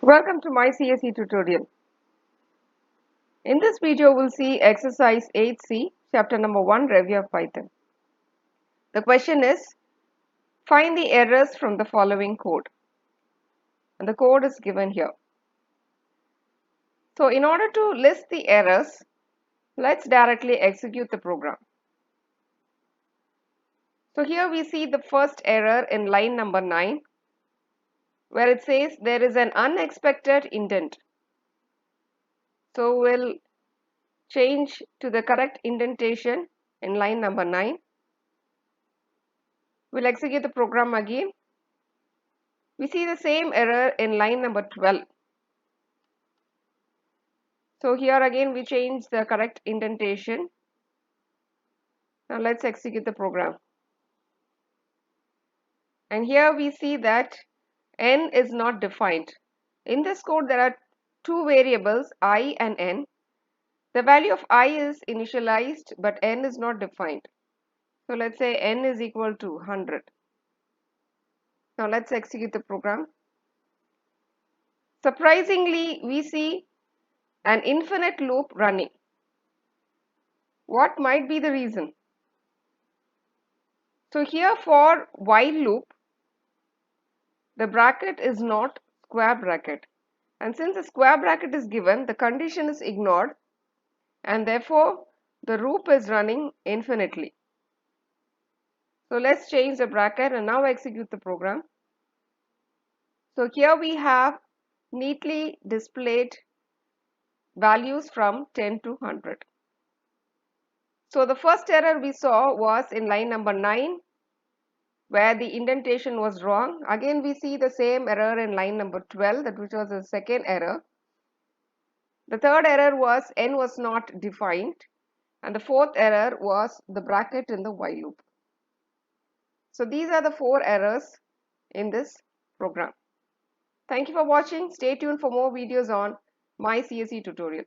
Welcome to my CSE tutorial. In this video, we'll see exercise 8C, chapter number 1, review of Python. The question is, find the errors from the following code. And the code is given here. So in order to list the errors, let's directly execute the program. So here we see the first error in line number 9, where it says there is an unexpected indent. So we'll change to the correct indentation in line number 9. We'll execute the program again. We see the same error in line number 12. So here again we change the correct indentation. Now let's execute the program. And here we see that n is not defined. In this code there are two variables I and n. The value of I is initialized but n is not defined. So let's say n is equal to 100. Now let's execute the program. Surprisingly, we see an infinite loop running. What might be the reason? So here for while loop, the bracket is not square bracket. And since a square bracket is given, the condition is ignored and therefore the loop is running infinitely. So let's change the bracket and now execute the program. So here we have neatly displayed values from 10 to 100. So the first error we saw was in line number 9, where the indentation was wrong. Again we see the same error in line number 12, that which was the second error. The third error was n was not defined, and the fourth error was the bracket in the while loop. So these are the 4 errors in this program. Thank you for watching. Stay tuned for more videos on my CSE tutorial.